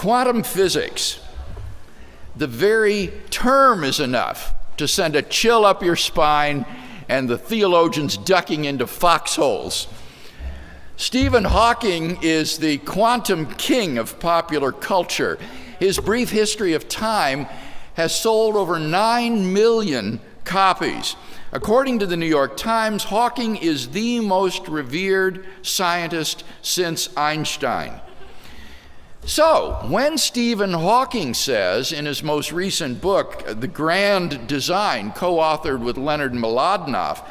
Quantum physics. The very term is enough to send a chill up your spine and the theologians ducking into foxholes. Stephen Hawking is the quantum king of popular culture. His brief history of time has sold over 9 million copies. According to the New York Times, Hawking is the most revered scientist since Einstein. So, when Stephen Hawking says in his most recent book, The Grand Design, co-authored with Leonard Mlodinow,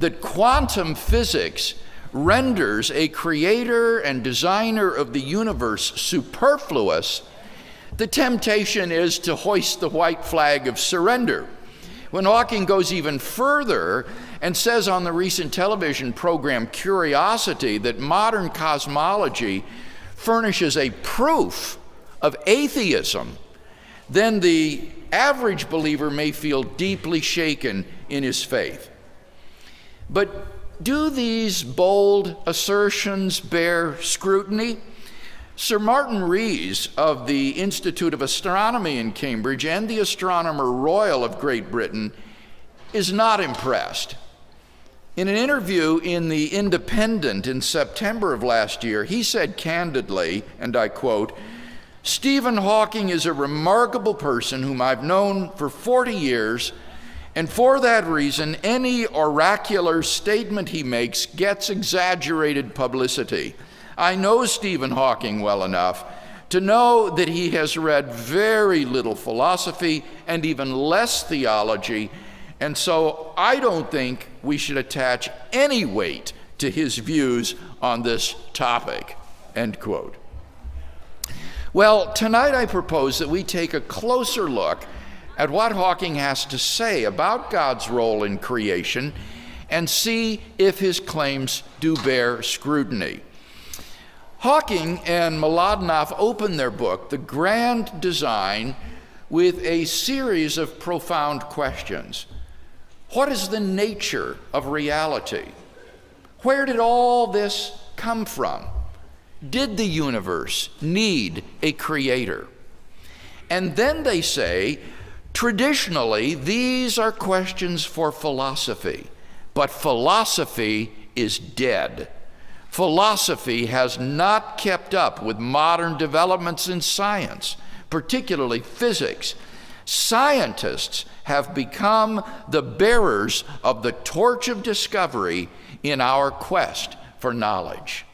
that quantum physics renders a creator and designer of the universe superfluous, the temptation is to hoist the white flag of surrender. When Hawking goes even further and says on the recent television program Curiosity that modern cosmology furnishes a proof of atheism, then the average believer may feel deeply shaken in his faith. But do these bold assertions bear scrutiny? Sir Martin Rees of the Institute of Astronomy in Cambridge and the Astronomer Royal of Great Britain is not impressed. In an interview in The Independent in September of last year, he said candidly, and I quote, "Stephen Hawking is a remarkable person whom I've known for 40 years, and for that reason, any oracular statement he makes gets exaggerated publicity. I know Stephen Hawking well enough to know that he has read very little philosophy and even less theology, and so I don't think we should attach any weight to his views on this topic," end quote. Well, tonight I propose that we take a closer look at what Hawking has to say about God's role in creation and see if his claims do bear scrutiny. Hawking and Mlodinow open their book, The Grand Design, with a series of profound questions. What is the nature of reality? Where did all this come from? Did the universe need a creator? And then they say, traditionally, these are questions for philosophy, but philosophy is dead. Philosophy has not kept up with modern developments in science, particularly physics. Scientists have become the bearers of the torch of discovery in our quest for knowledge.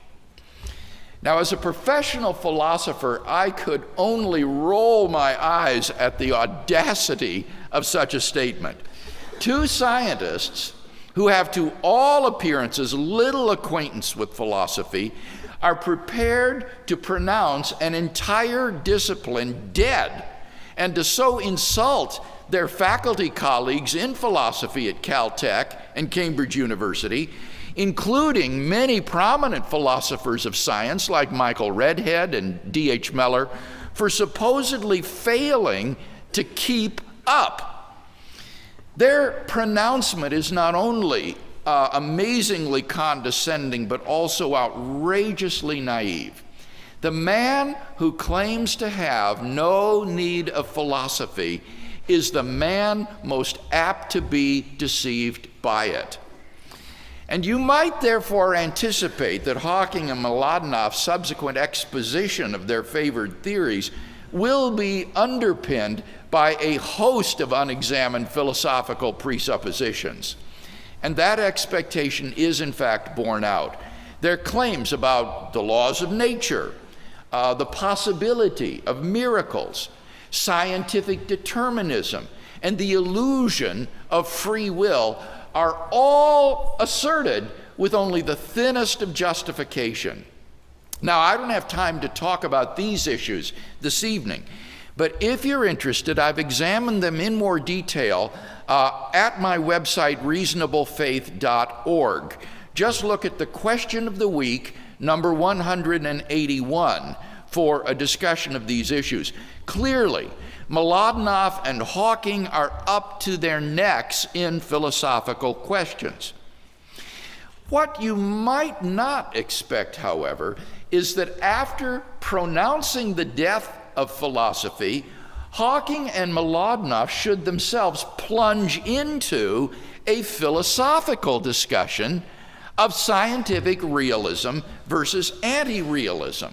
Now, as a professional philosopher, I could only roll my eyes at the audacity of such a statement. Two scientists who have to all appearances little acquaintance with philosophy are prepared to pronounce an entire discipline dead and to so insult their faculty colleagues in philosophy at Caltech and Cambridge University, including many prominent philosophers of science like Michael Redhead and D.H. Mellor, for supposedly failing to keep up. Their pronouncement is not only amazingly condescending, but also outrageously naive. The man who claims to have no need of philosophy is the man most apt to be deceived by it. And you might therefore anticipate that Hawking and Mlodinow's subsequent exposition of their favored theories will be underpinned by a host of unexamined philosophical presuppositions. And that expectation is in fact borne out. Their claims about the laws of nature, the possibility of miracles, scientific determinism, and the illusion of free will are all asserted with only the thinnest of justification. Now, I don't have time to talk about these issues this evening, but if you're interested, I've examined them in more detail at my website, reasonablefaith.org. Just look at the question of the week, number 181, for a discussion of these issues. Clearly, Mlodinow and Hawking are up to their necks in philosophical questions. What you might not expect, however, is that after pronouncing the death of philosophy, Hawking and Mlodinow should themselves plunge into a philosophical discussion of scientific realism versus anti-realism.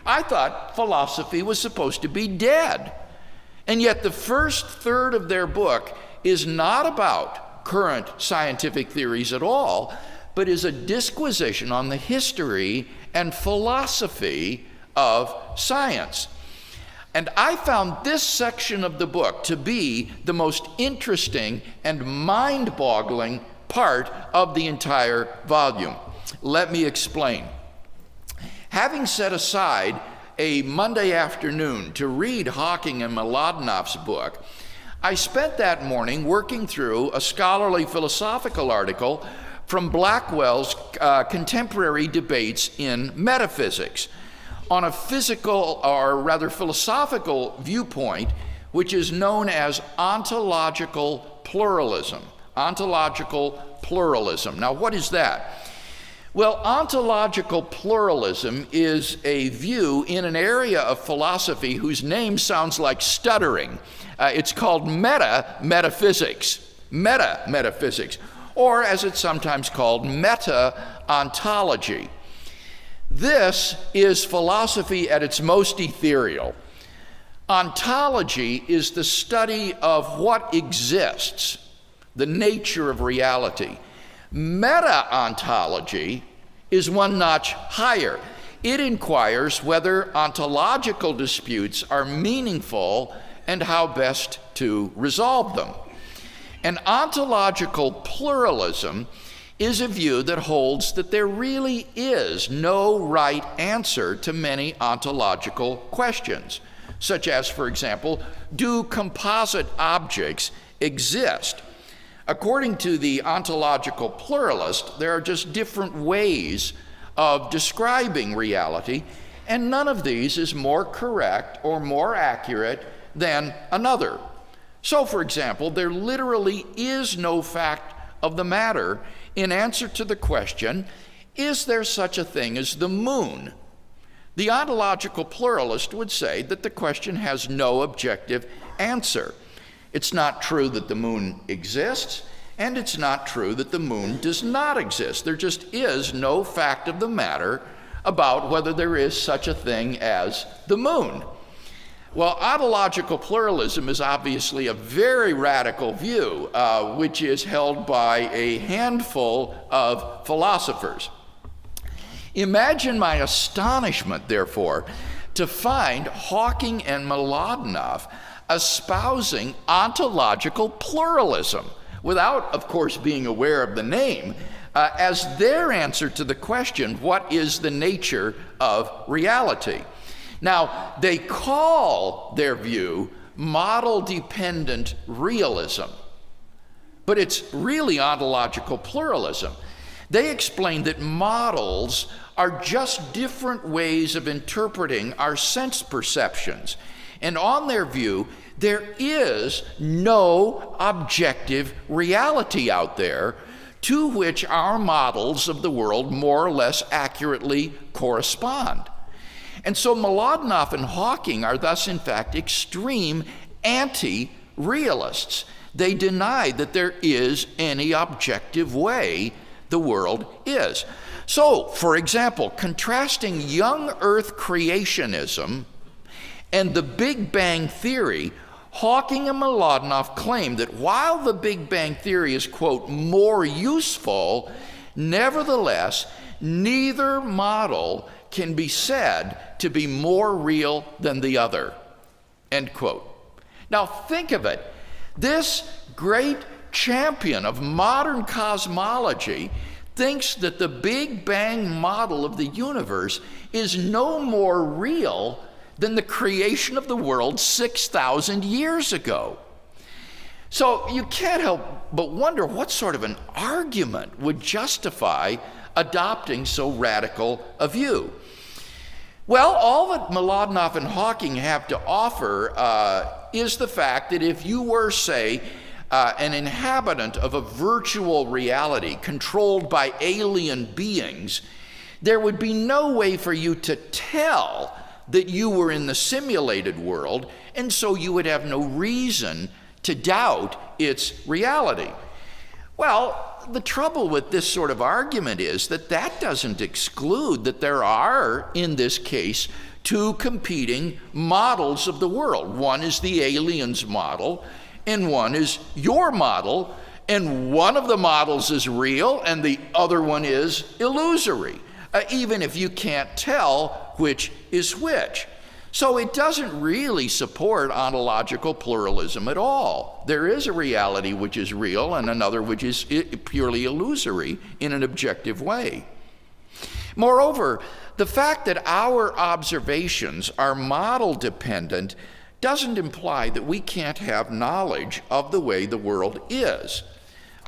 I thought philosophy was supposed to be dead. And yet the first third of their book is not about current scientific theories at all, but is a disquisition on the history and philosophy of science. And I found this section of the book to be the most interesting and mind-boggling part of the entire volume. Let me explain. Having set aside a Monday afternoon to read Hawking and Mlodinow's book, I spent that morning working through a scholarly philosophical article from Blackwell's Contemporary Debates in Metaphysics on a physical, or rather philosophical, viewpoint which is known as ontological pluralism. Ontological pluralism. Now, what is that? Well, ontological pluralism is a view in an area of philosophy whose name sounds like stuttering. It's called meta-metaphysics. Meta-metaphysics. Or, as it's sometimes called, meta-ontology. This is philosophy at its most ethereal. Ontology is the study of what exists, the nature of reality. Meta-ontology is one notch higher. It inquires whether ontological disputes are meaningful and how best to resolve them. And ontological pluralism is a view that holds that there really is no right answer to many ontological questions, such as, for example, do composite objects exist? According to the ontological pluralist, there are just different ways of describing reality, and none of these is more correct or more accurate than another. So, for example, there literally is no fact of the matter in answer to the question, is there such a thing as the moon? The ontological pluralist would say that the question has no objective answer. It's not true that the moon exists, and it's not true that the moon does not exist. There just is no fact of the matter about whether there is such a thing as the moon. Well, ontological pluralism is obviously a very radical view, which is held by a handful of philosophers. Imagine my astonishment, therefore, to find Hawking and Mlodinow espousing ontological pluralism, without, of course, being aware of the name, as their answer to the question, what is the nature of reality? Now, they call their view model-dependent realism, but it's really ontological pluralism. They explain that models are just different ways of interpreting our sense perceptions, and on their view, there is no objective reality out there to which our models of the world more or less accurately correspond. And so Mlodinow and Hawking are thus, in fact, extreme anti-realists. They deny that there is any objective way the world is. So, for example, contrasting young Earth creationism and the Big Bang Theory, Hawking and Mlodinow claim that while the Big Bang Theory is, quote, more useful, nevertheless, neither model can be said to be more real than the other, end quote. Now think of it. This great champion of modern cosmology thinks that the Big Bang model of the universe is no more real than the creation of the world 6,000 years ago. So you can't help but wonder what sort of an argument would justify adopting so radical a view. Well, all that Mlodinow and Hawking have to offer is the fact that if you were, say, an inhabitant of a virtual reality controlled by alien beings, there would be no way for you to tell that you were in the simulated world, and so you would have no reason to doubt its reality. Well, the trouble with this sort of argument is that that doesn't exclude that there are, in this case, two competing models of the world. One is the aliens model, and one is your model, and one of the models is real, and the other one is illusory, even if you can't tell which is which. So it doesn't really support ontological pluralism at all. There is a reality which is real and another which is purely illusory in an objective way. Moreover, the fact that our observations are model dependent doesn't imply that we can't have knowledge of the way the world is,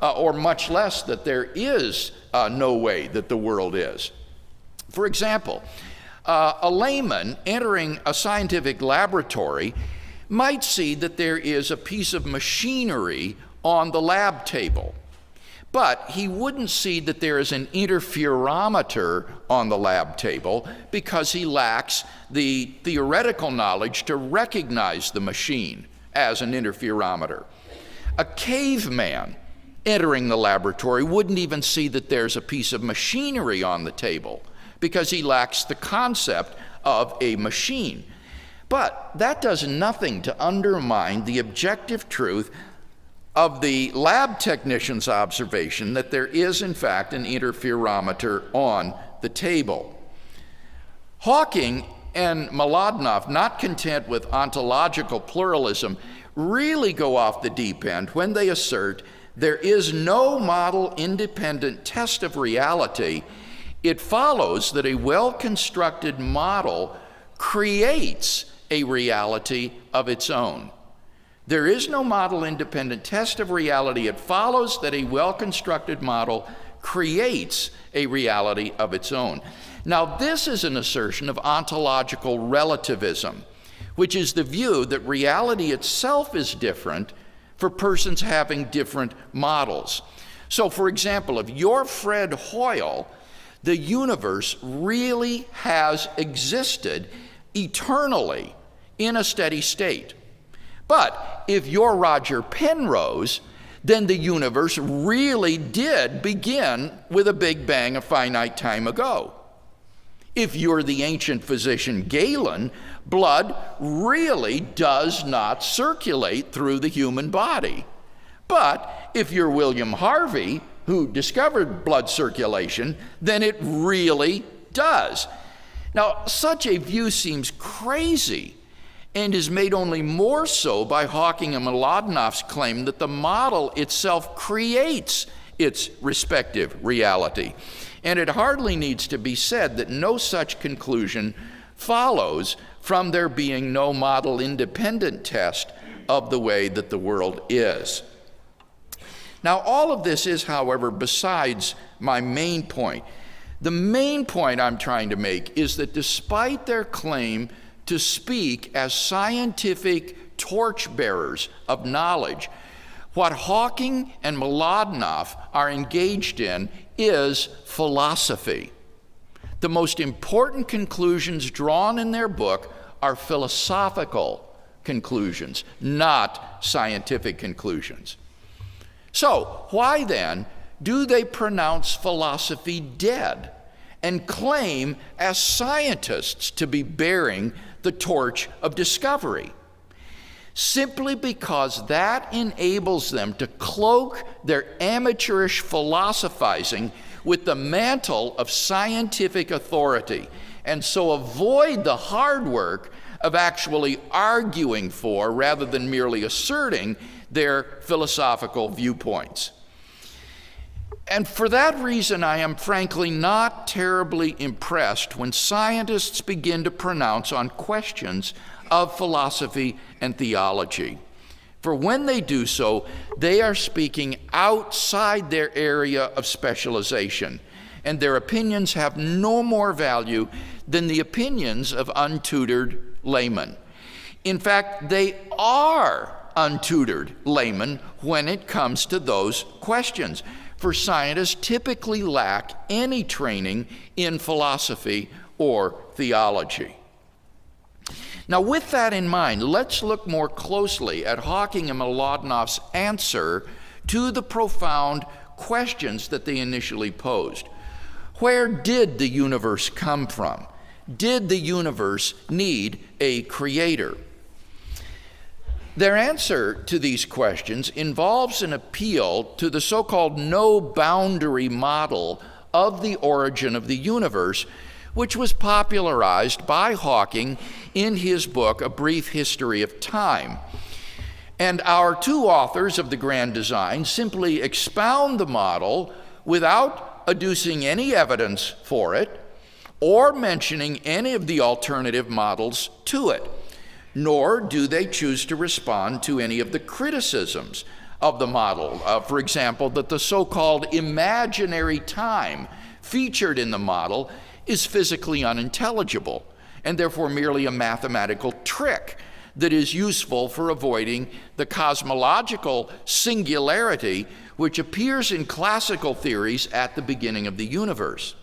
or much less that there is no way that the world is. For example, a layman entering a scientific laboratory might see that there is a piece of machinery on the lab table, but he wouldn't see that there is an interferometer on the lab table because he lacks the theoretical knowledge to recognize the machine as an interferometer. A caveman entering the laboratory wouldn't even see that there's a piece of machinery on the table because he lacks the concept of a machine. But that does nothing to undermine the objective truth of the lab technician's observation that there is, in fact, an interferometer on the table. Hawking and Mlodinow, not content with ontological pluralism, really go off the deep end when they assert there is no model-independent test of reality. It follows that a well-constructed model creates a reality of its own. There is no model-independent test of reality. It follows that a well-constructed model creates a reality of its own. Now, this is an assertion of ontological relativism, which is the view that reality itself is different for persons having different models. So, for example, if you're Fred Hoyle, the universe really has existed eternally in a steady state. But if you're Roger Penrose, then the universe really did begin with a Big Bang a finite time ago. If you're the ancient physician Galen, blood really does not circulate through the human body. But if you're William Harvey, who discovered blood circulation, then it really does. Now, such a view seems crazy and is made only more so by Hawking and Mlodinow's claim that the model itself creates its respective reality. And it hardly needs to be said that no such conclusion follows from there being no model-independent test of the way that the world is. Now, all of this is, however, besides my main point. The main point I'm trying to make is that despite their claim to speak as scientific torchbearers of knowledge, what Hawking and Mlodinow are engaged in is philosophy. The most important conclusions drawn in their book are philosophical conclusions, not scientific conclusions. So, why then do they pronounce philosophy dead and claim as scientists to be bearing the torch of discovery? Simply because that enables them to cloak their amateurish philosophizing with the mantle of scientific authority, and so avoid the hard work of actually arguing for, rather than merely asserting, their philosophical viewpoints. And for that reason, I am frankly not terribly impressed when scientists begin to pronounce on questions of philosophy and theology. For when they do so, they are speaking outside their area of specialization, and their opinions have no more value than the opinions of untutored laymen. In fact, they are untutored laymen when it comes to those questions, for scientists typically lack any training in philosophy or theology. Now, with that in mind, let's look more closely at Hawking and Mlodinoff's answer to the profound questions that they initially posed. Where did the universe come from? Did the universe need a creator? Their answer to these questions involves an appeal to the so-called no-boundary model of the origin of the universe, which was popularized by Hawking in his book, A Brief History of Time. And our two authors of The Grand Design simply expound the model without adducing any evidence for it or mentioning any of the alternative models to it, nor do they choose to respond to any of the criticisms of the model. For example, that the so-called imaginary time featured in the model is physically unintelligible and therefore merely a mathematical trick that is useful for avoiding the cosmological singularity which appears in classical theories at the beginning of the universe.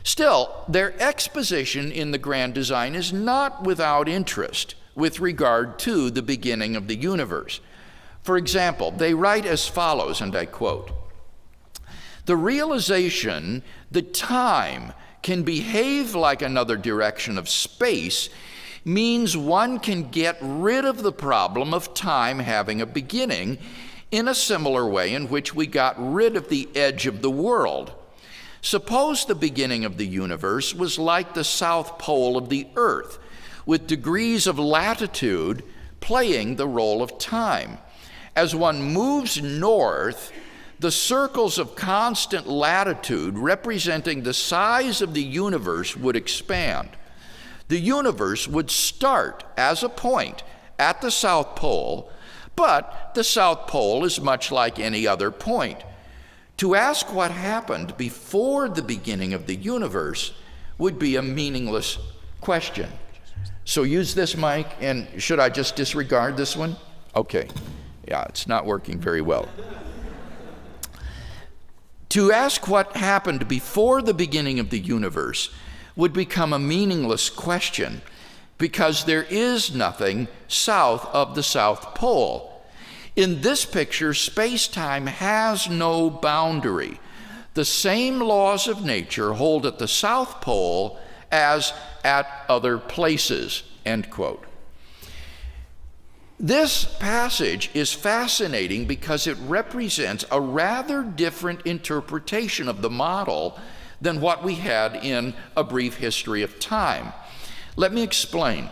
Still, their exposition in The Grand Design is not without interest with regard to the beginning of the universe. For example, they write as follows, and I quote, "The realization that time can behave like another direction of space means one can get rid of the problem of time having a beginning in a similar way in which we got rid of the edge of the world. Suppose the beginning of the universe was like the south pole of the earth, with degrees of latitude playing the role of time. As one moves north, the circles of constant latitude representing the size of the universe would expand. The universe would start as a point at the South Pole, but the South Pole is much like any other point. To ask what happened before the beginning of the universe would be a meaningless question." So use this mic, and should I just disregard this one? Okay. Yeah, it's not working very well. To ask what happened before the beginning of the universe would become a meaningless question because there is nothing south of the South Pole. In this picture, space-time has no boundary. The same laws of nature hold at the South Pole as at other places, end quote. This passage is fascinating because it represents a rather different interpretation of the model than what we had in A Brief History of Time. Let me explain.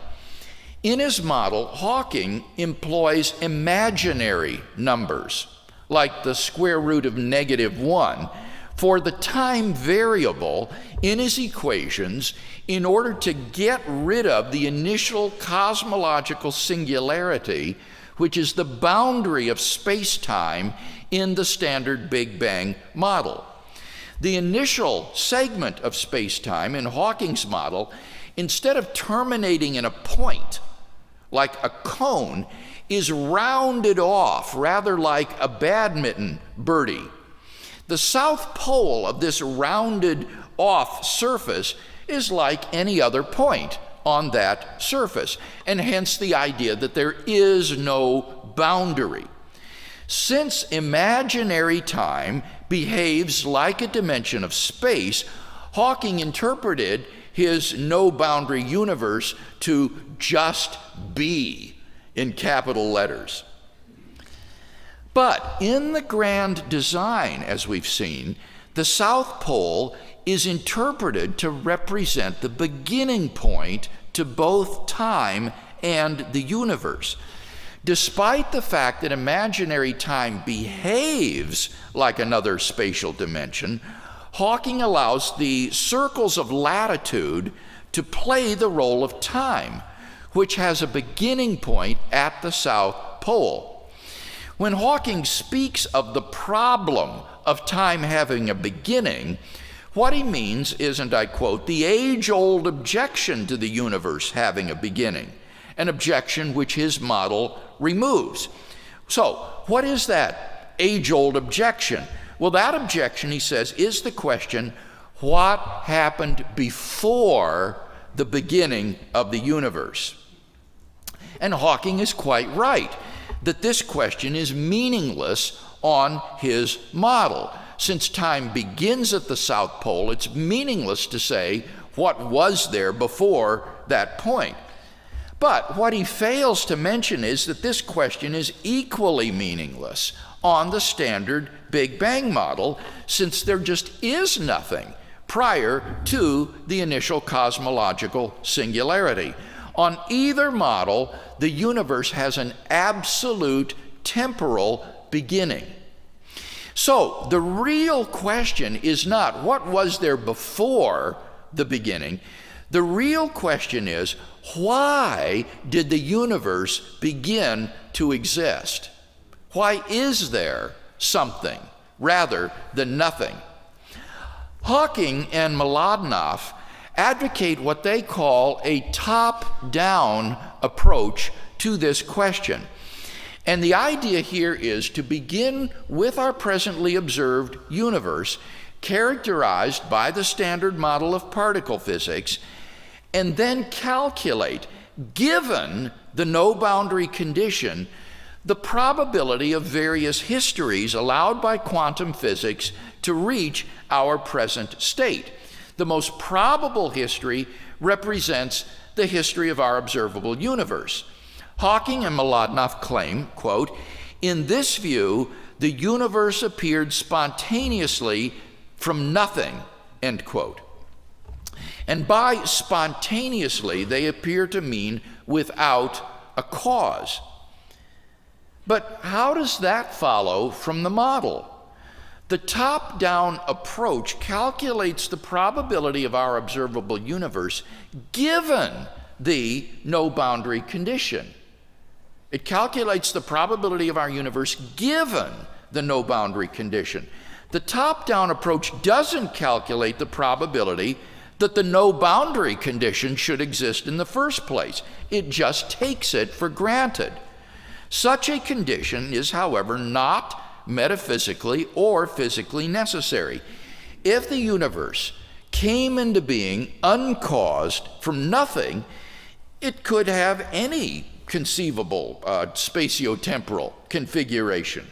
In his model, Hawking employs imaginary numbers, like the square root of -1, for the time variable in his equations in order to get rid of the initial cosmological singularity, which is the boundary of space-time in the standard Big Bang model. The initial segment of space-time in Hawking's model, instead of terminating in a point, like a cone, is rounded off, rather like a badminton birdie. The south pole of this rounded off surface is like any other point on that surface, and hence the idea that there is no boundary. Since imaginary time behaves like a dimension of space, Hawking interpreted his no-boundary universe to just be in capital letters. But in the grand design, as we've seen, the South Pole is interpreted to represent the beginning point to both time and the universe. Despite the fact that imaginary time behaves like another spatial dimension, Hawking allows the circles of latitude to play the role of time, which has a beginning point at the South Pole. When Hawking speaks of the problem of time having a beginning, what he means is, and I quote, the age-old objection to the universe having a beginning, an objection which his model removes. So, what is that age-old objection? Well, that objection, he says, is the question, what happened before the beginning of the universe. And Hawking is quite right that this question is meaningless on his model. Since time begins at the South Pole, it's meaningless to say what was there before that point. But what he fails to mention is that this question is equally meaningless on the standard Big Bang model, since there just is nothing prior to the initial cosmological singularity. On either model, the universe has an absolute temporal beginning. So the real question is not what was there before the beginning. The real question is, why did the universe begin to exist? Why is there something rather than nothing? Hawking and Mlodinow advocate what they call a top-down approach to this question. And the idea here is to begin with our presently observed universe, characterized by the standard model of particle physics, and then calculate, given the no-boundary condition, the probability of various histories allowed by quantum physics to reach our present state. The most probable history represents the history of our observable universe. Hawking and Mlodinow claim, quote, "In this view, the universe appeared spontaneously from nothing," end quote. And by spontaneously, they appear to mean without a cause. But how does that follow from the model? The top-down approach calculates the probability of our observable universe given the no-boundary condition. It calculates the probability of our universe given the no-boundary condition. The top-down approach doesn't calculate the probability that the no-boundary condition should exist in the first place. It just takes it for granted. Such a condition is, however, not metaphysically or physically necessary. If the universe came into being uncaused from nothing, it could have any conceivable spatiotemporal configuration.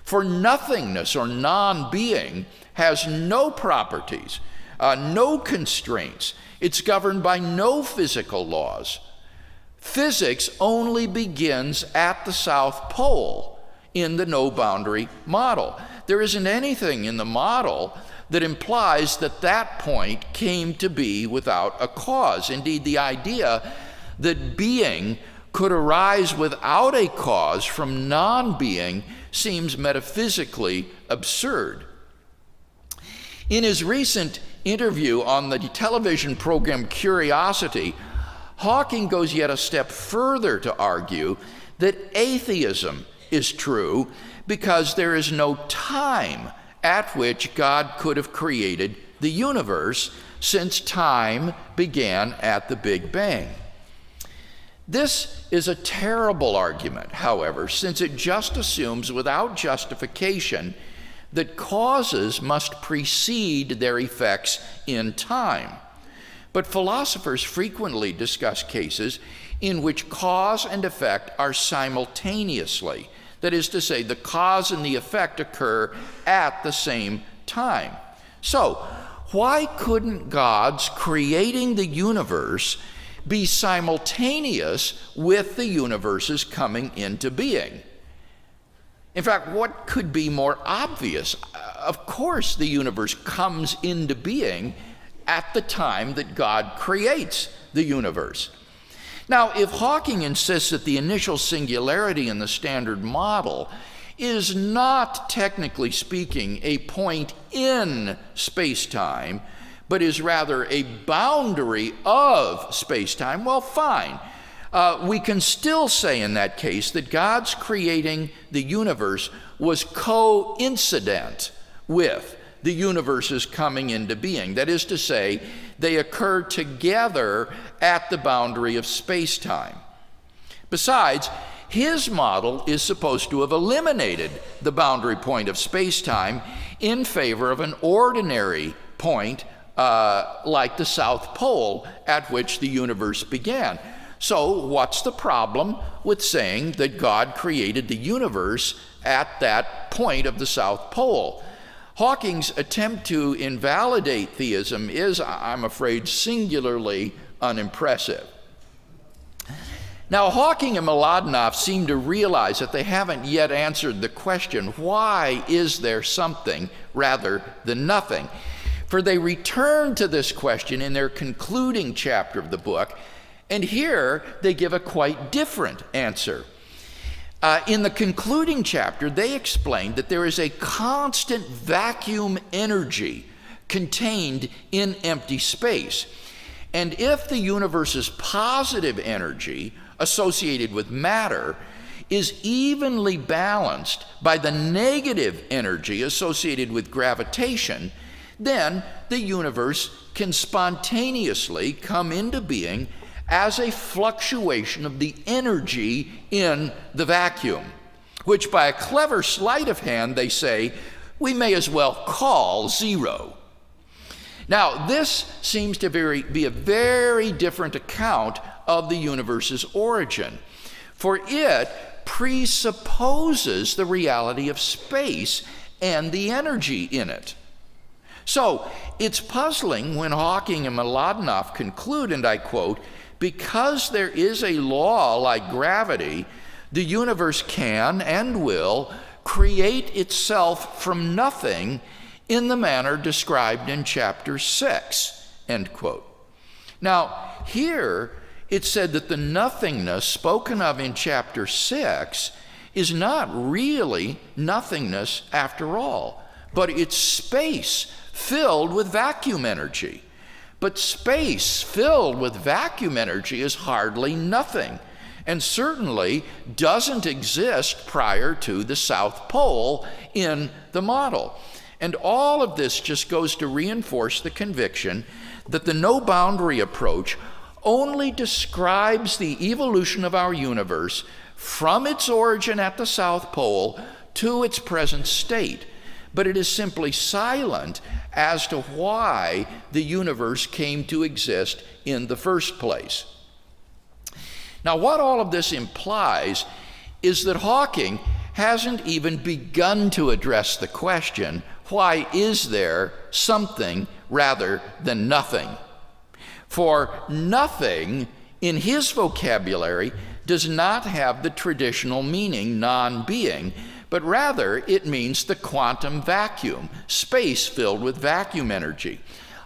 For nothingness or non-being has no properties, no constraints. It's governed by no physical laws. Physics only begins at the South Pole in the no-boundary model. There isn't anything in the model that implies that that point came to be without a cause. Indeed, the idea that being could arise without a cause from non-being seems metaphysically absurd. In his recent interview on the television program Curiosity, Hawking goes yet a step further to argue that atheism is true because there is no time at which God could have created the universe, since time began at the Big Bang. This is a terrible argument, however, since it just assumes without justification that causes must precede their effects in time. But philosophers frequently discuss cases in which cause and effect are simultaneously. That is to say, the cause and the effect occur at the same time. So, why couldn't God's creating the universe be simultaneous with the universe's coming into being? In fact, what could be more obvious? Of course, the universe comes into being at the time that God creates the universe. Now, if Hawking insists that the initial singularity in the standard model is not, technically speaking, a point in space-time, but is rather a boundary of space-time, well, fine. We can still say in that case that God's creating the universe was coincident with the universe's coming into being. That is to say, they occur together at the boundary of space-time. Besides, his model is supposed to have eliminated the boundary point of space-time in favor of an ordinary point like the South Pole at which the universe began. So what's the problem with saying that God created the universe at that point of the South Pole? Hawking's attempt to invalidate theism is, I'm afraid, singularly unimpressive. Now, Hawking and Mlodinow seem to realize that they haven't yet answered the question, why is there something rather than nothing? For they return to this question in their concluding chapter of the book, and here they give a quite different answer. In the concluding chapter, they explain that there is a constant vacuum energy contained in empty space. And if the universe's positive energy associated with matter is evenly balanced by the negative energy associated with gravitation, then the universe can spontaneously come into being as a fluctuation of the energy in the vacuum, which by a clever sleight of hand, they say, we may as well call zero. Now, this seems to be a very different account of the universe's origin, for it presupposes the reality of space and the energy in it. So it's puzzling when Hawking and Mlodinow conclude, and I quote, because there is a law like gravity, the universe can and will create itself from nothing in the manner described in chapter 6, end quote. Now, here it's said that the nothingness spoken of in chapter 6 is not really nothingness after all, but it's space filled with vacuum energy. But space filled with vacuum energy is hardly nothing, and certainly doesn't exist prior to the South Pole in the model. And all of this just goes to reinforce the conviction that the no-boundary approach only describes the evolution of our universe from its origin at the South Pole to its present state, but it is simply silent as to why the universe came to exist in the first place. Now, what all of this implies is that Hawking hasn't even begun to address the question, why is there something rather than nothing? For nothing in his vocabulary does not have the traditional meaning non-being, but rather it means the quantum vacuum, space filled with vacuum energy.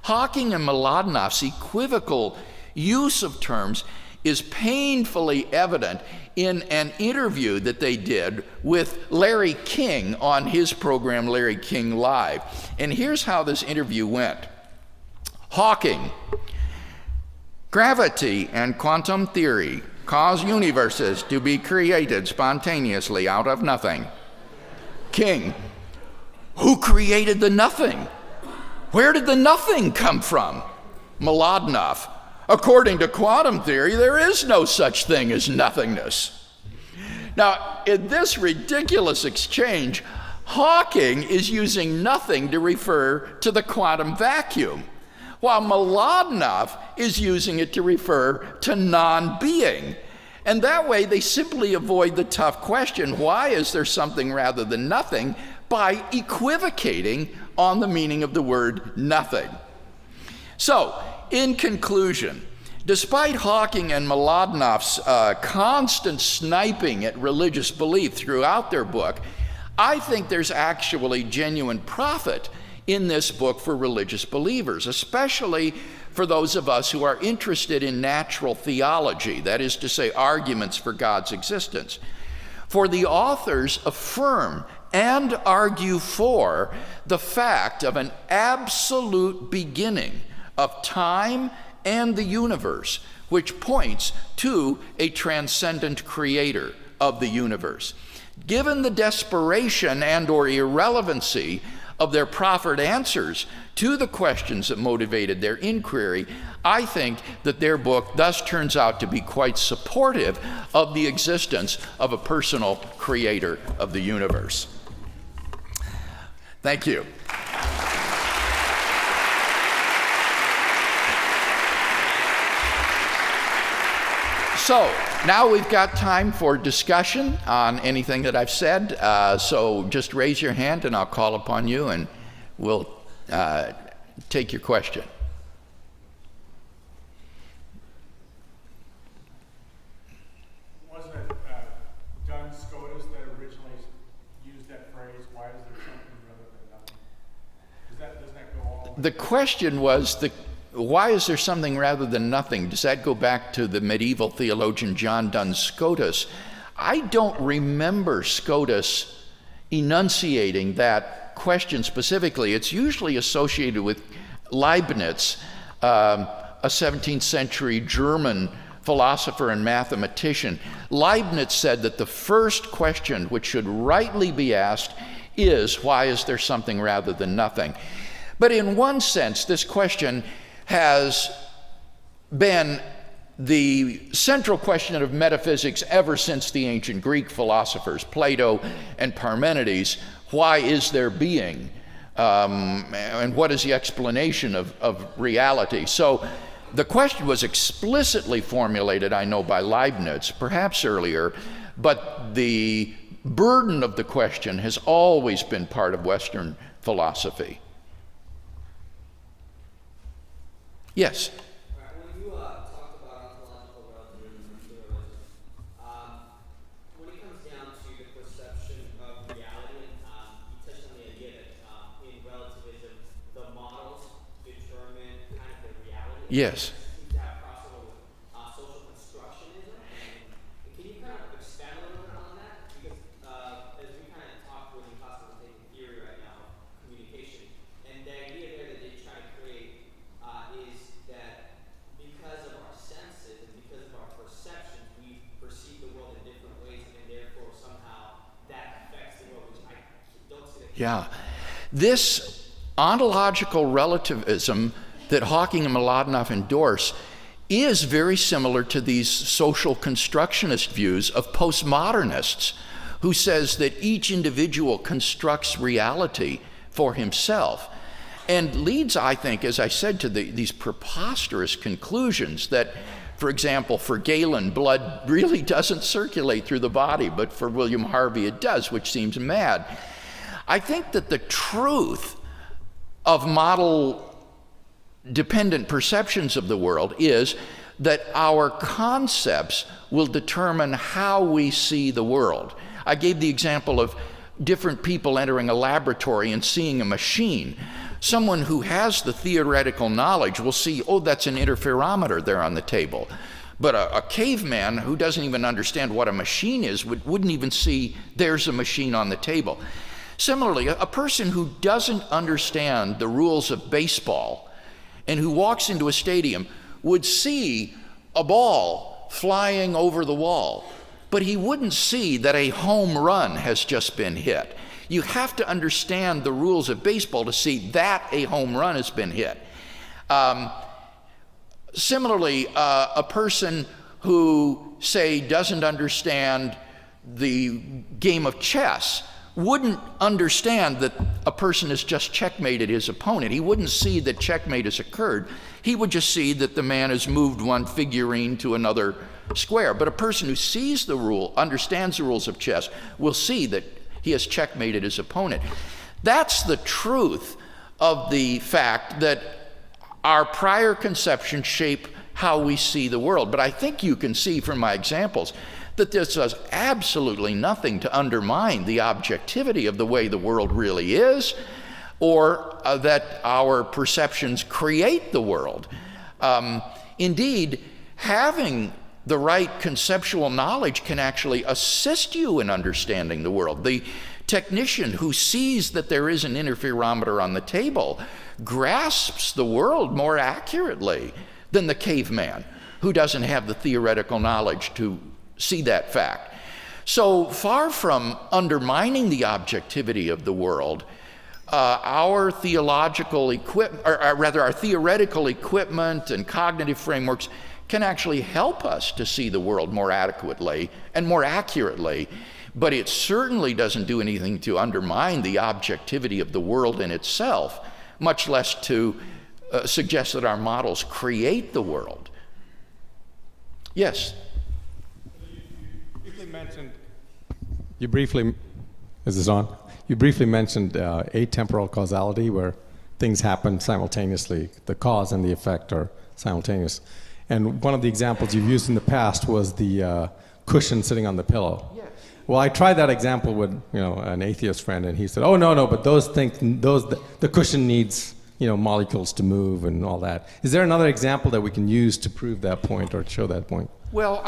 Hawking and Mlodinow's equivocal use of terms is painfully evident in an interview that they did with Larry King on his program, Larry King Live. And here's how this interview went. Hawking, gravity and quantum theory cause universes to be created spontaneously out of nothing. King, who created the nothing? Where did the nothing come from? Mlodinow, according to quantum theory, there is no such thing as nothingness. Now, in this ridiculous exchange, Hawking is using nothing to refer to the quantum vacuum, while Mlodinow is using it to refer to non-being. And that way they simply avoid the tough question, why is there something rather than nothing, by equivocating on the meaning of the word nothing. So, in conclusion, despite Hawking and Mlodinow's constant sniping at religious belief throughout their book, I think there's actually genuine profit in this book for religious believers, especially for those of us who are interested in natural theology, that is to say, arguments for God's existence. For the authors affirm and argue for the fact of an absolute beginning of time and the universe, which points to a transcendent creator of the universe. Given the desperation and or irrelevancy of their proffered answers to the questions that motivated their inquiry, I think that their book thus turns out to be quite supportive of the existence of a personal creator of the universe. Thank you. So now we've got time for discussion on anything that I've said. So just raise your hand and I'll call upon you and we'll take your question. Wasn't it Duns Scotus that originally used that phrase, why is there something rather than nothing? Does that go all? The question was, why is there something rather than nothing? Does that go back to the medieval theologian John Duns Scotus? I don't remember Scotus enunciating that question specifically. It's usually associated with Leibniz, a 17th century German philosopher and mathematician. Leibniz said that the first question which should rightly be asked is, why is there something rather than nothing? But in one sense, this question has been the central question of metaphysics ever since the ancient Greek philosophers, Plato and Parmenides. Why is there being? And what is the explanation of reality? So the question was explicitly formulated, I know, by Leibniz, perhaps earlier, but the burden of the question has always been part of Western philosophy. Yes? When you talked about ontological relativism and pluralism, when it comes down to the perception of reality, you touched on the idea that in relativism, the models determine kind of the reality. Yes. To have crossover with social constructionism. And can you kind of expand a little bit on that? Because as we kind of talk with impossible taking theory right now, communication, and the idea there that they try to create is that because of our senses and because of our perceptions, we perceive the world in different ways, and therefore somehow that affects the world, which I don't see that. Yeah. This ontological relativism that Hawking and Mladenov endorse is very similar to these social constructionist views of postmodernists, who says that each individual constructs reality for himself, and leads, I think, as I said, to these preposterous conclusions that, for example, for Galen, blood really doesn't circulate through the body, but for William Harvey it does, which seems mad. I think that the truth of model-dependent perceptions of the world is that our concepts will determine how we see the world. I gave the example of different people entering a laboratory and seeing a machine. Someone who has the theoretical knowledge will see, oh, that's an interferometer there on the table. But a caveman who doesn't even understand what a machine is wouldn't even see there's a machine on the table. Similarly, a person who doesn't understand the rules of baseball and who walks into a stadium would see a ball flying over the wall, but he wouldn't see that a home run has just been hit. You have to understand the rules of baseball to see that a home run has been hit. Similarly, a person who, say, doesn't understand the game of chess wouldn't understand that a person has just checkmated his opponent. He wouldn't see that checkmate has occurred. He would just see that the man has moved one figurine to another square. But a person who sees the rule, understands the rules of chess, will see that he has checkmated his opponent. That's the truth of the fact that our prior conceptions shape how we see the world. But I think you can see from my examples that this does absolutely nothing to undermine the objectivity of the way the world really is, or that our perceptions create the world. Indeed, having the right conceptual knowledge can actually assist you in understanding the world. The technician who sees that there is an interferometer on the table grasps the world more accurately than the caveman who doesn't have the theoretical knowledge to see that fact. So far from undermining the objectivity of the world, our theological equipment, or rather our theoretical equipment and cognitive frameworks can actually help us to see the world more adequately and more accurately, but it certainly doesn't do anything to undermine the objectivity of the world in itself, much less to suggest that our models create the world. Yes? briefly, is this on? You briefly mentioned atemporal causality, where things happen simultaneously. The cause and the effect are simultaneous. And one of the examples you've used in the past was the cushion sitting on the pillow. Yes. Well, I tried that example with an atheist friend, and he said, "Oh no, but the cushion needs molecules to move and all that." Is there another example that we can use to prove that point or to show that point? Well,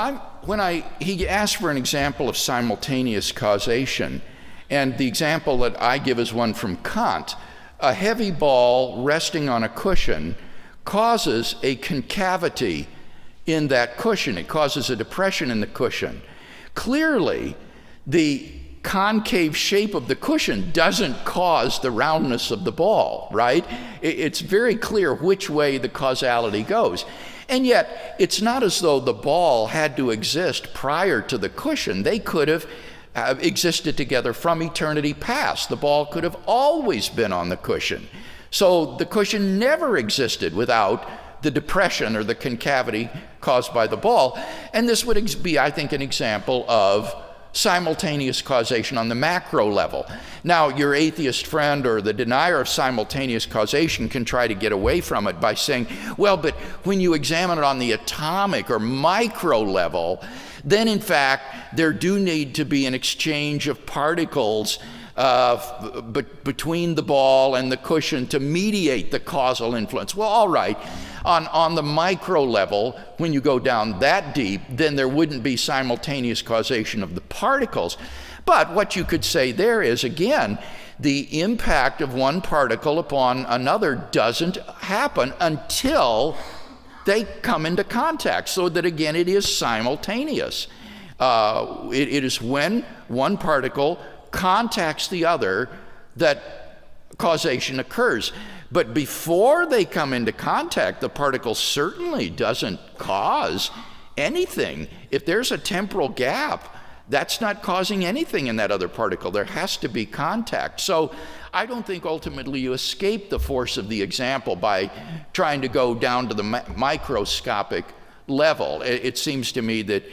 he asked for an example of simultaneous causation, and the example that I give is one from Kant. A heavy ball resting on a cushion causes a concavity in that cushion. It causes a depression in the cushion. Clearly, the concave shape of the cushion doesn't cause the roundness of the ball, right? It's very clear which way the causality goes. And yet, it's not as though the ball had to exist prior to the cushion. They could have existed together from eternity past. The ball could have always been on the cushion. So the cushion never existed without the depression or the concavity caused by the ball. And this would be, I think, an example of simultaneous causation on the macro level. Now, your atheist friend or the denier of simultaneous causation can try to get away from it by saying, well, but when you examine it on the atomic or micro level, then in fact there do need to be an exchange of particles between the ball and the cushion to mediate the causal influence. Well, all right. On the micro level, when you go down that deep, then there wouldn't be simultaneous causation of the particles. But what you could say there is, again, the impact of one particle upon another doesn't happen until they come into contact, so that again it is simultaneous. It is when one particle contacts the other that causation occurs. But before they come into contact, the particle certainly doesn't cause anything. If there's a temporal gap, that's not causing anything in that other particle. There has to be contact. So I don't think ultimately you escape the force of the example by trying to go down to the microscopic level. It seems to me that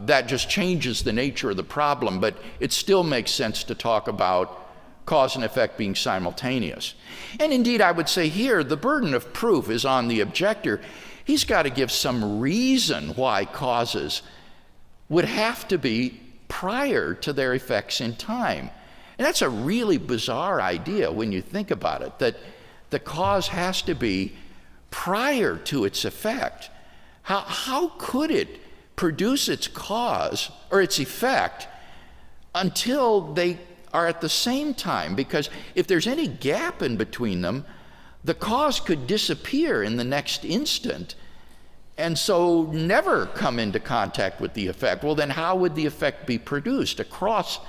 that just changes the nature of the problem, but it still makes sense to talk about cause and effect being simultaneous. And indeed, I would say here, the burden of proof is on the objector. He's got to give some reason why causes would have to be prior to their effects in time. And that's a really bizarre idea when you think about it, that the cause has to be prior to its effect. How could it produce its cause or its effect until they are at the same time? Because if there's any gap in between them, the cause could disappear in the next instant and so never come into contact with the effect. Well, then how would the effect be produced across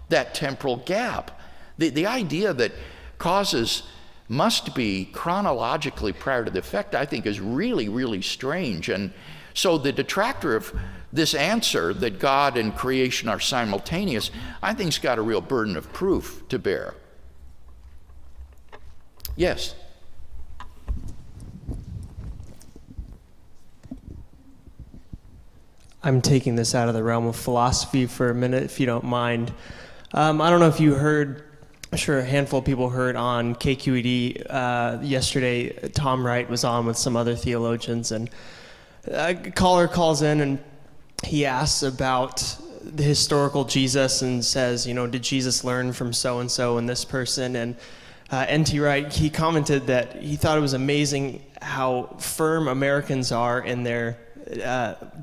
that temporal gap? The idea that causes must be chronologically prior to the effect, I think, is really, really strange. And so the detractor of this answer that God and creation are simultaneous, I think, has got a real burden of proof to bear. Yes? I'm taking this out of the realm of philosophy for a minute, if you don't mind. I don't know if you heard, I'm sure a handful of people heard on KQED yesterday, Tom Wright was on with some other theologians, and a caller calls in and he asks about the historical Jesus and says, did Jesus learn from so-and-so and this person? And N.T. Wright, he commented that he thought it was amazing how firm Americans are in their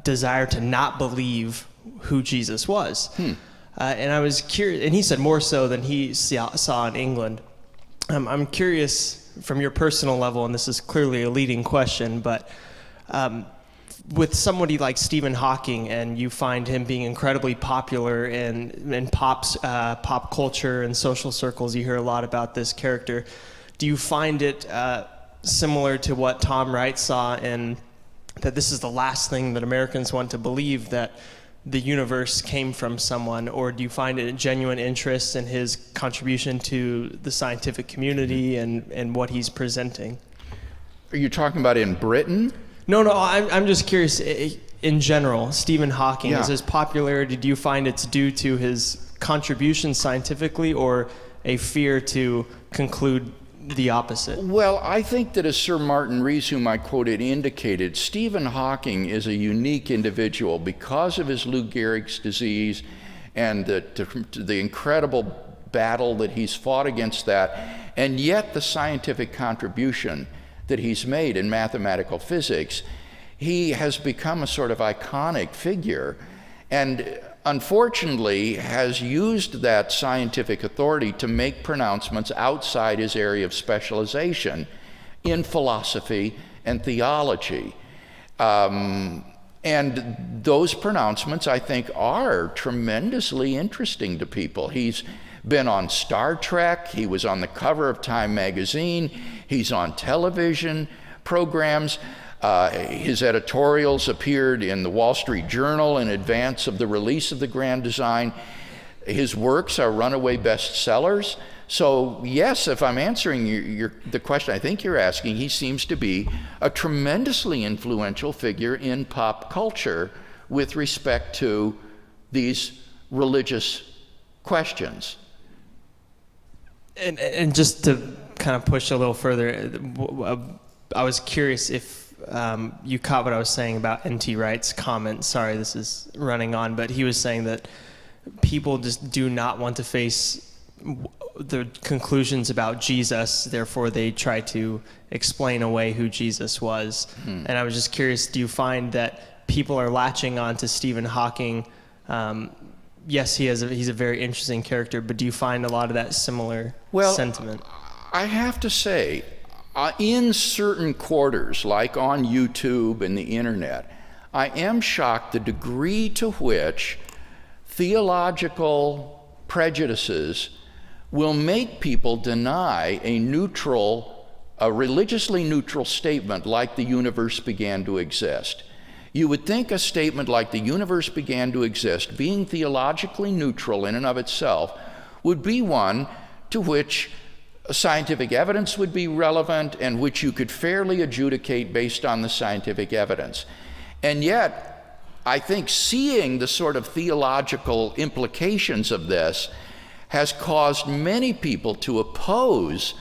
desire to not believe who Jesus was. And I was curious, and he said more so than he saw in England. I'm curious from your personal level, and this is clearly a leading question, but with somebody like Stephen Hawking, and you find him being incredibly popular in pop culture and social circles, you hear a lot about this character. Do you find it similar to what Tom Wright saw in that this is the last thing that Americans want to believe, that the universe came from someone, or do you find it a genuine interest in his contribution to the scientific community and what he's presenting? Are you talking about in Britain? No, I'm just curious. in general, Stephen Hawking, Yeah. is his popularity, do you find it's due to his contributions scientifically or a fear to conclude the opposite? Well, I think that as Sir Martin Rees, whom I quoted, indicated, Stephen Hawking is a unique individual because of his Lou Gehrig's disease and the incredible battle that he's fought against that, and yet the scientific contribution that he's made in mathematical physics. He has become a sort of iconic figure, and unfortunately has used that scientific authority to make pronouncements outside his area of specialization in philosophy and theology. And those pronouncements, I think, are tremendously interesting to people. He's been on Star Trek, he was on the cover of Time magazine, he's on television programs. His editorials appeared in the Wall Street Journal in advance of the release of the Grand Design. His works are runaway bestsellers. So yes, if I'm answering the question I think you're asking, he seems to be a tremendously influential figure in pop culture with respect to these religious questions. And just to kind of push a little further, I was curious if you caught what I was saying about N.T. Wright's comment. Sorry, this is running on, but he was saying that people just do not want to face the conclusions about Jesus, therefore they try to explain away who Jesus was. And I was just curious, do you find that people are latching on to Stephen Hawking? Yes, he's a very interesting character, but do you find a lot of that similar sentiment? I have to say, in certain quarters, like on YouTube and the internet, I am shocked the degree to which theological prejudices will make people deny a religiously neutral statement like the universe began to exist. You would think a statement like the universe began to exist, being theologically neutral in and of itself, would be one to which scientific evidence would be relevant and which you could fairly adjudicate based on the scientific evidence. And yet, I think seeing the sort of theological implications of this has caused many people to oppose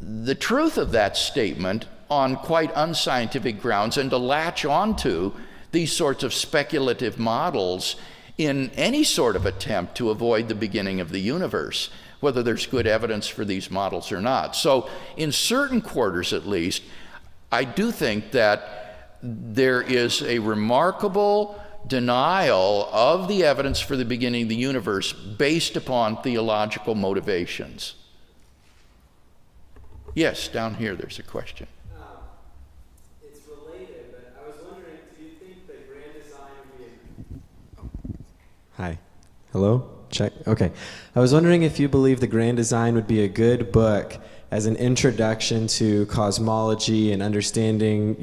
the truth of that statement on quite unscientific grounds and to latch onto these sorts of speculative models in any sort of attempt to avoid the beginning of the universe, whether there's good evidence for these models or not. So in certain quarters at least, I do think that there is a remarkable denial of the evidence for the beginning of the universe based upon theological motivations. Yes, down here there's a question. It's related, but I was wondering, do you think the grand design would be Hi. Hello? Check. Okay. I was wondering if you believe the Grand Design would be a good book as an introduction to cosmology and understanding,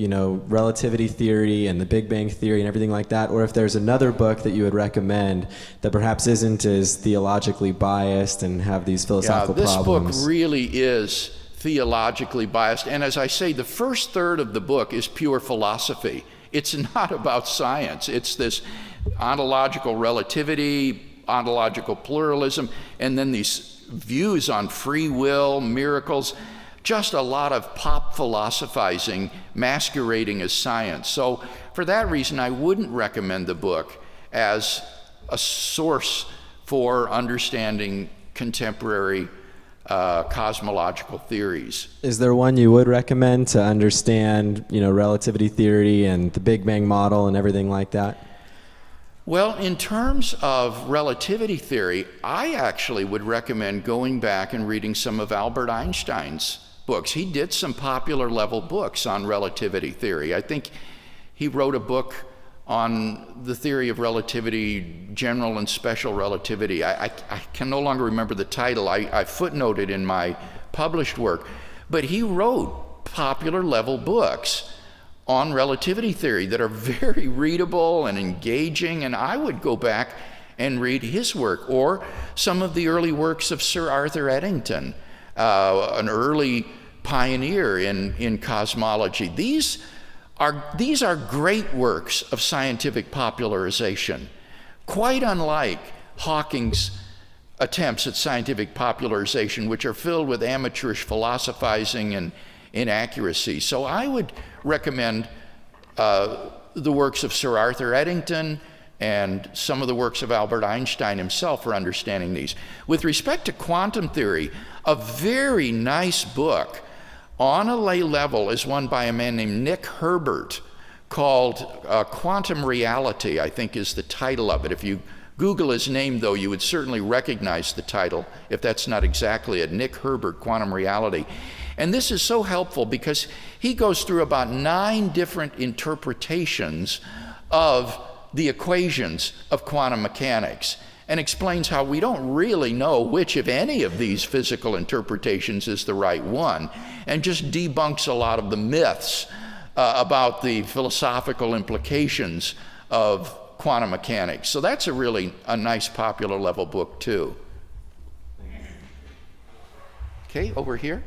relativity theory and the Big Bang theory and everything like that, or if there's another book that you would recommend that perhaps isn't as theologically biased and have these philosophical problems. This book really is theologically biased, and as I say, the first third of the book is pure philosophy. It's not about science. It's this ontological relativity, ontological pluralism, and then these views on free will, miracles, just a lot of pop philosophizing masquerading as science. So for that reason, I wouldn't recommend the book as a source for understanding contemporary cosmological theories. Is there one you would recommend to understand, relativity theory and the Big Bang model and everything like that? Well, in terms of relativity theory, I actually would recommend going back and reading some of Albert Einstein's books. He did some popular level books on relativity theory. I think he wrote a book on the theory of relativity, general and special relativity. I can no longer remember the title. I footnoted in my published work. But he wrote popular level books on relativity theory that are very readable and engaging, and I would go back and read his work, or some of the early works of Sir Arthur Eddington, an early pioneer in cosmology. These these are great works of scientific popularization, quite unlike Hawking's attempts at scientific popularization, which are filled with amateurish philosophizing and inaccuracy. So I would recommend the works of Sir Arthur Eddington and some of the works of Albert Einstein himself for understanding these. With respect to quantum theory, a very nice book on a lay level is one by a man named Nick Herbert called Quantum Reality, I think is the title of it. If you Google his name, though, you would certainly recognize the title, if that's not exactly it, Nick Herbert, Quantum Reality. And this is so helpful because he goes through about 9 different interpretations of the equations of quantum mechanics and explains how we don't really know which, if any, of these physical interpretations is the right one, and just debunks a lot of the myths about the philosophical implications of quantum mechanics. So that's a nice popular level book too. Okay, over here.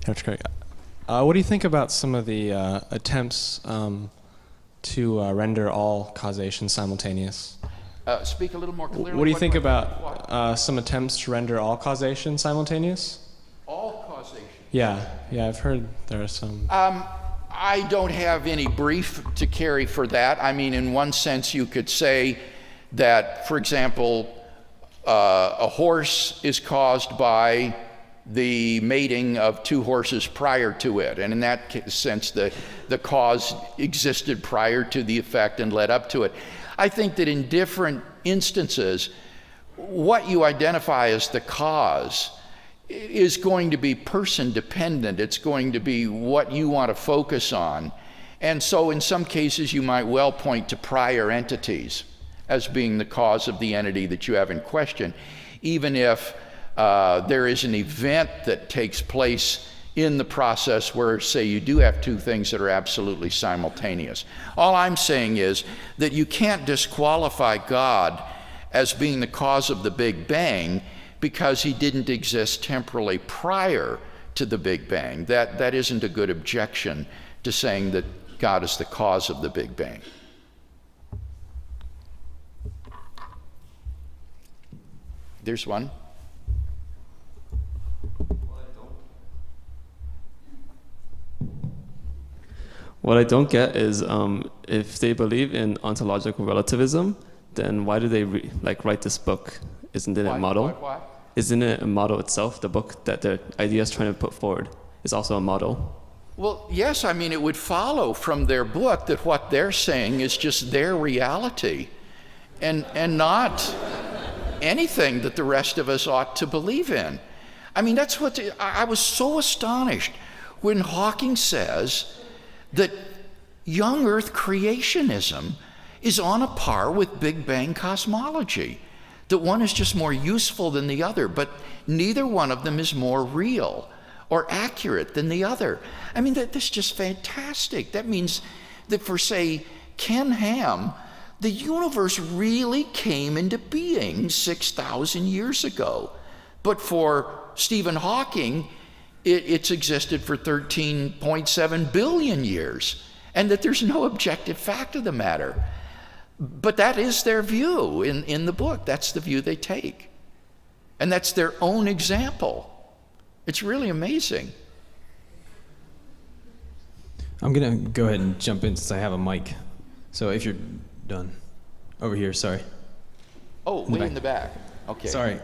Dr. Craig, what do you think about some of the attempts to render all causation simultaneous? Speak a little more clearly. What do you think about some attempts to render all causation simultaneous? All causation? Yeah, I've heard there are some. I don't have any brief to carry for that. I mean, in one sense, you could say that, for example, a horse is caused by the mating of 2 horses prior to it. And in that sense, the cause existed prior to the effect and led up to it. I think that in different instances, what you identify as the cause is going to be person dependent. It's going to be what you want to focus on. And so in some cases, you might well point to prior entities as being the cause of the entity that you have in question, even if there is an event that takes place in the process where, say, you do have 2 things that are absolutely simultaneous. All I'm saying is that you can't disqualify God as being the cause of the Big Bang because he didn't exist temporally prior to the Big Bang. That isn't a good objection to saying that God is the cause of the Big Bang. There's one. What I don't get is if they believe in ontological relativism, then why do they write this book? Isn't it a model? What? Isn't it a model itself? The book that the idea is trying to put forward is also a model. Well, yes, I mean, it would follow from their book that what they're saying is just their reality and not anything that the rest of us ought to believe in. I mean, that's what I was so astonished when Hawking says that young Earth creationism is on a par with Big Bang cosmology, that one is just more useful than the other, but neither one of them is more real or accurate than the other. I mean, that's just fantastic. That means that for, say, Ken Ham, the universe really came into being 6,000 years ago. But for Stephen Hawking, it's existed for 13.7 billion years, and that there's no objective fact of the matter. But that is their view in the book. That's the view they take. And that's their own example. It's really amazing. I'm going to go ahead and jump in since I have a mic. So if you're done. Over here, sorry. Oh, way in the back. Okay. Sorry.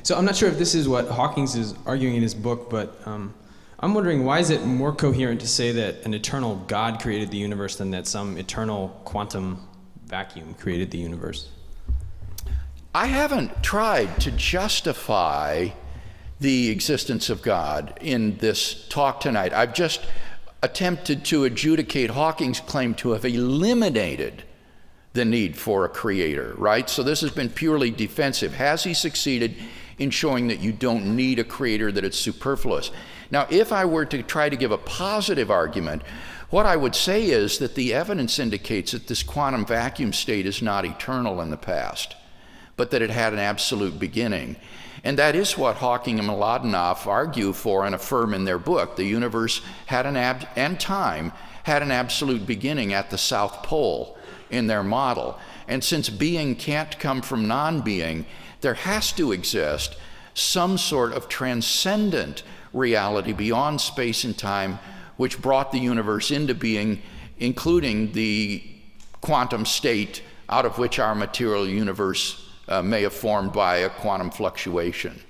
So I'm not sure if this is what Hawkins is arguing in his book, but I'm wondering, why is it more coherent to say that an eternal God created the universe than that some eternal quantum vacuum created the universe? I haven't tried to justify the existence of God in this talk tonight. I've just attempted to adjudicate Hawking's claim to have eliminated the need for a creator, right? So this has been purely defensive. Has he succeeded in showing that you don't need a creator, that it's superfluous? Now, if I were to try to give a positive argument, what I would say is that the evidence indicates that this quantum vacuum state is not eternal in the past. but that it had an absolute beginning. And that is what Hawking and Mladenov argue for and affirm in their book. The universe had and time had an absolute beginning at the South Pole in their model. And since being can't come from non-being, there has to exist some sort of transcendent reality beyond space and time which brought the universe into being, including the quantum state out of which our material universe may have formed by a quantum fluctuation.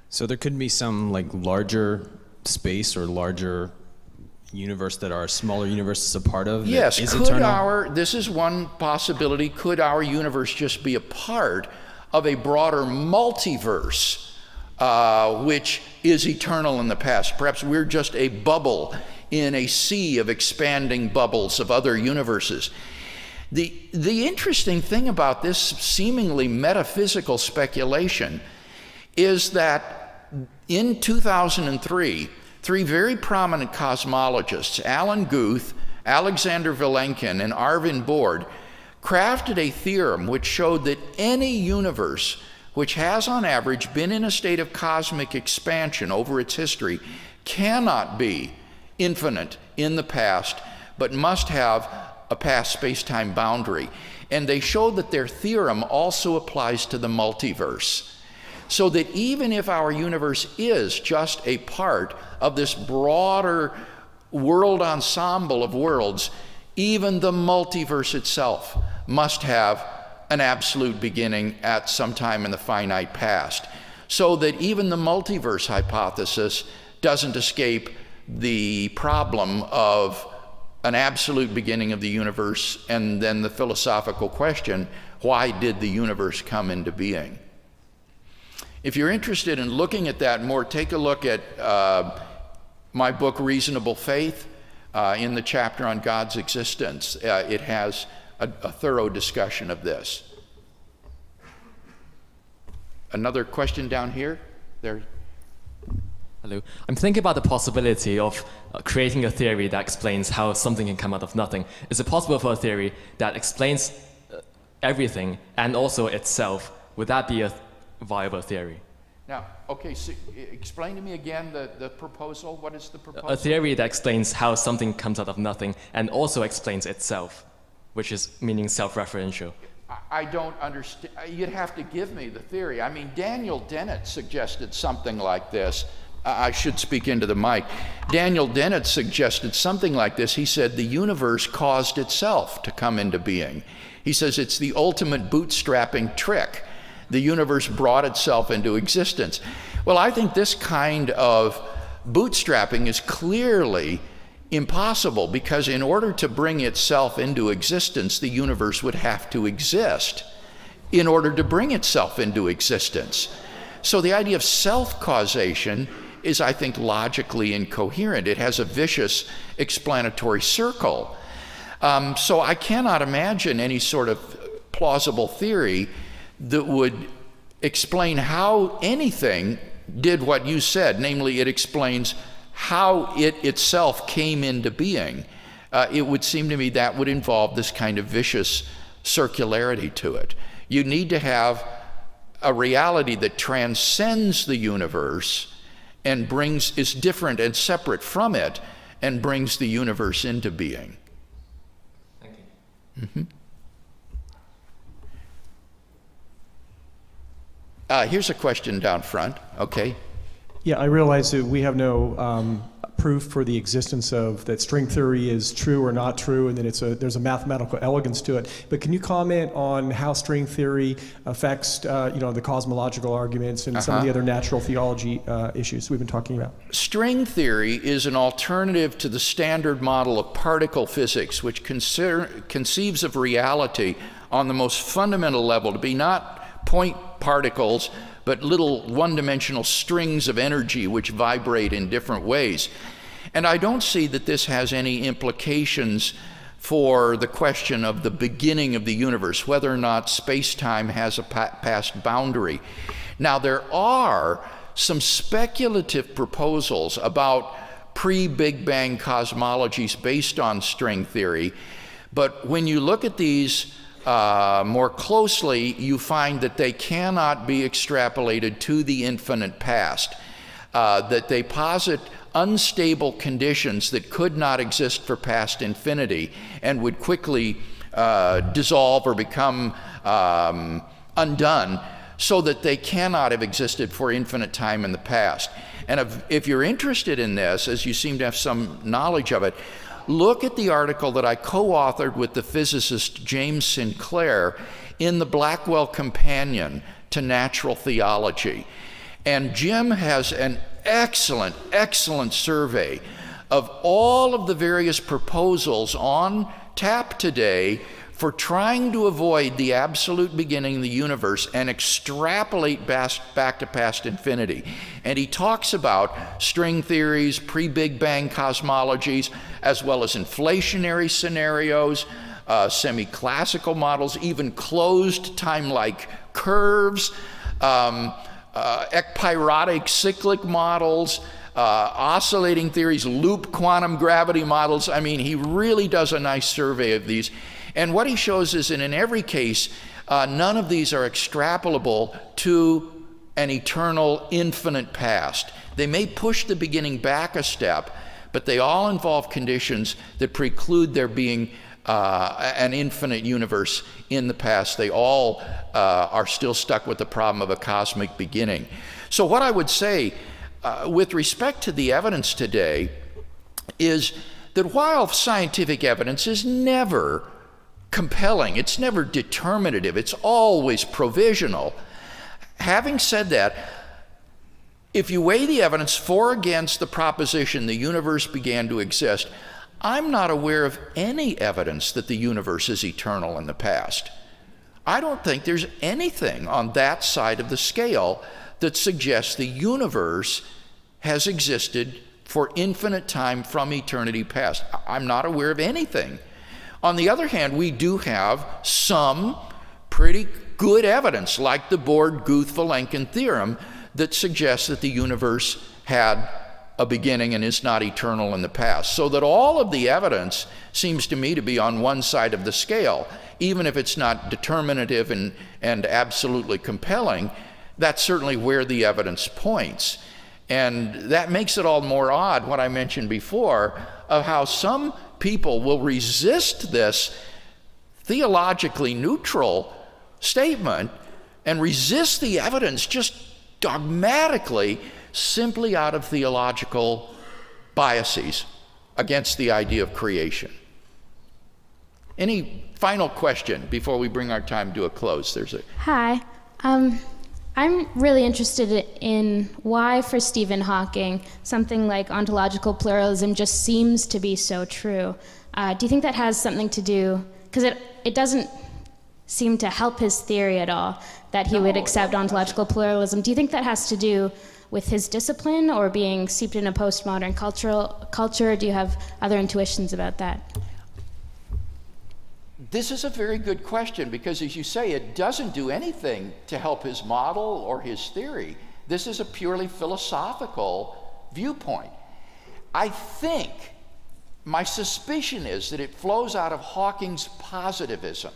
So there could be some like larger space or larger universe that our smaller universe is a part of? Yes, is could eternal? this is one possibility, could our universe just be a part of a broader multiverse which is eternal in the past? Perhaps we're just a bubble in a sea of expanding bubbles of other universes. The interesting thing about this seemingly metaphysical speculation is that in 2003, three very prominent cosmologists, Alan Guth, Alexander Vilenkin, and Arvind Borde, crafted a theorem which showed that any universe which has on average been in a state of cosmic expansion over its history cannot be infinite in the past, but must have a past space-time boundary. And they showed that their theorem also applies to the multiverse. So that even if our universe is just a part of this broader world ensemble of worlds, even the multiverse itself must have an absolute beginning at some time in the finite past. So that even the multiverse hypothesis doesn't escape the problem of an absolute beginning of the universe, and then the philosophical question, why did the universe come into being? If you're interested in looking at that more, take a look at my book, Reasonable Faith, in the chapter on God's existence. It has a thorough discussion of this. Another question down here? There. Hello. I'm thinking about the possibility of creating a theory that explains how something can come out of nothing. Is it possible for a theory that explains everything and also itself? Would that be a viable theory? Now, okay, so explain to me again the proposal. What is the proposal? A theory that explains how something comes out of nothing and also explains itself, which is meaning self-referential. I don't understand. You'd have to give me the theory. I mean, Daniel Dennett suggested something like this. I should speak into the mic. Daniel Dennett suggested something like this. He said the universe caused itself to come into being. He says it's the ultimate bootstrapping trick. The universe brought itself into existence. Well, I think this kind of bootstrapping is clearly impossible, because in order to bring itself into existence, the universe would have to exist in order to bring itself into existence. So the idea of self-causation is, I think, logically incoherent. It has a vicious explanatory circle. So I cannot imagine any sort of plausible theory that would explain how anything did what you said, namely it explains how it itself came into being. It would seem to me that would involve this kind of vicious circularity to it. You need to have a reality that transcends the universe and is different and separate from it, and brings the universe into being. Thank you. Here's a question down front. Okay. Yeah, I realize that we have no proof for the existence of that string theory is true or not true, and then there's a mathematical elegance to it. But can you comment on how string theory affects the cosmological arguments and some of the other natural theology issues we've been talking about? String theory is an alternative to the standard model of particle physics, which conceives of reality on the most fundamental level to be not point particles, but little one-dimensional strings of energy which vibrate in different ways. And I don't see that this has any implications for the question of the beginning of the universe, whether or not space-time has a past boundary. Now, there are some speculative proposals about pre-Big Bang cosmologies based on string theory, but when you look at these more closely, you find that they cannot be extrapolated to the infinite past, that they posit unstable conditions that could not exist for past infinity and would quickly dissolve or become undone, so that they cannot have existed for infinite time in the past. And if you're interested in this, as you seem to have some knowledge of it, look at the article that I co-authored with the physicist James Sinclair in the Blackwell Companion to Natural Theology. And Jim has an excellent, excellent survey of all of the various proposals on tap today for trying to avoid the absolute beginning of the universe and extrapolate back to past infinity. And he talks about string theories, pre-Big Bang cosmologies, as well as inflationary scenarios, semi-classical models, even closed time-like curves, ekpyrotic cyclic models, oscillating theories, loop quantum gravity models. I mean, he really does a nice survey of these. And what he shows is that in every case, none of these are extrapolable to an eternal, infinite past. They may push the beginning back a step, but they all involve conditions that preclude there being an infinite universe in the past. They all are still stuck with the problem of a cosmic beginning. So what I would say with respect to the evidence today is that while scientific evidence is never compelling, it's never determinative, it's always provisional. Having said that, if you weigh the evidence for or against the proposition the universe began to exist, I'm not aware of any evidence that the universe is eternal in the past. I don't think there's anything on that side of the scale that suggests the universe has existed for infinite time from eternity past. I'm not aware of anything. On the other hand, we do have some pretty good evidence, like the Borde-Guth-Vilenkin theorem, that suggests that the universe had a beginning and is not eternal in the past. So that all of the evidence seems to me to be on one side of the scale. Even if it's not determinative and absolutely compelling, that's certainly where the evidence points. And that makes it all more odd, what I mentioned before, of how some people will resist this theologically neutral statement and resist the evidence just dogmatically, simply out of theological biases against the idea of creation. Any final question before we bring our time to a close? Hi. I'm really interested in why, for Stephen Hawking, something like ontological pluralism just seems to be so true. Do you think that has something to do, because it doesn't seem to help his theory at all, that he would accept ontological pluralism. Do you think that has to do with his discipline or being steeped in a postmodern culture? Do you have other intuitions about that? This is a very good question because, as you say, it doesn't do anything to help his model or his theory. This is a purely philosophical viewpoint. I think, my suspicion is that it flows out of Hawking's positivism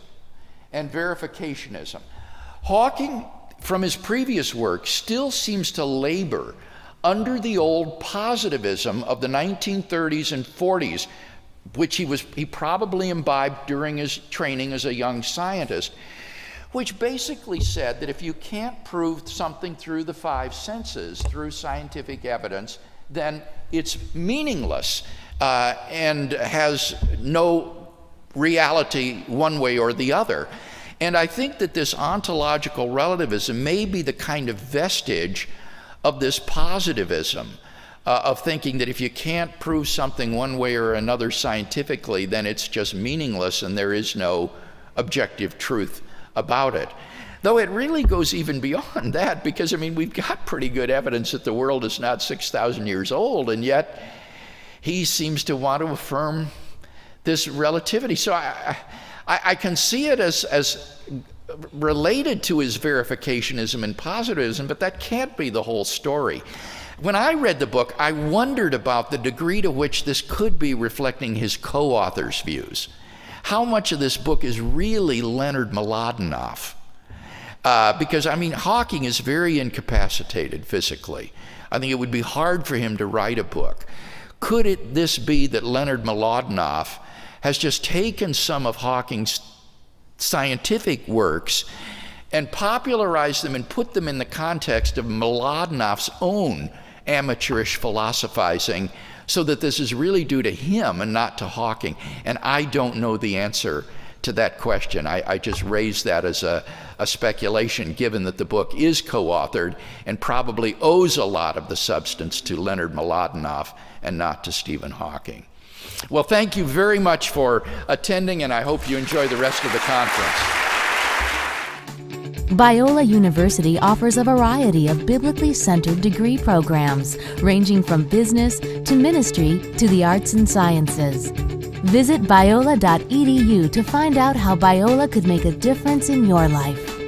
and verificationism. Hawking, from his previous work, still seems to labor under the old positivism of the 1930s and 40s, which he probably imbibed during his training as a young scientist, which basically said that if you can't prove something through the five senses, through scientific evidence, then it's meaningless and has no reality one way or the other. And I think that this ontological relativism may be the kind of vestige of this positivism, of thinking that if you can't prove something one way or another scientifically, then it's just meaningless and there is no objective truth about it. Though it really goes even beyond that, because, I mean, we've got pretty good evidence that the world is not 6,000 years old, and yet he seems to want to affirm this relativity. So I can see it as related to his verificationism and positivism, but that can't be the whole story. When I read the book, I wondered about the degree to which this could be reflecting his co-author's views. how much of this book is really Leonard Mlodinow. Because, I mean, Hawking is very incapacitated physically. I think it would be hard for him to write a book. Could this be that Leonard Mlodinow has just taken some of Hawking's scientific works and popularized them and put them in the context of Mlodinow's own amateurish philosophizing, so that this is really due to him and not to Hawking? And I don't know the answer to that question. I just raised that as a speculation, given that the book is co-authored and probably owes a lot of the substance to Leonard Mlodinow and not to Stephen Hawking. Well, thank you very much for attending, and I hope you enjoy the rest of the conference. Biola University offers a variety of biblically centered degree programs, ranging from business to ministry to the arts and sciences. Visit biola.edu to find out how Biola could make a difference in your life.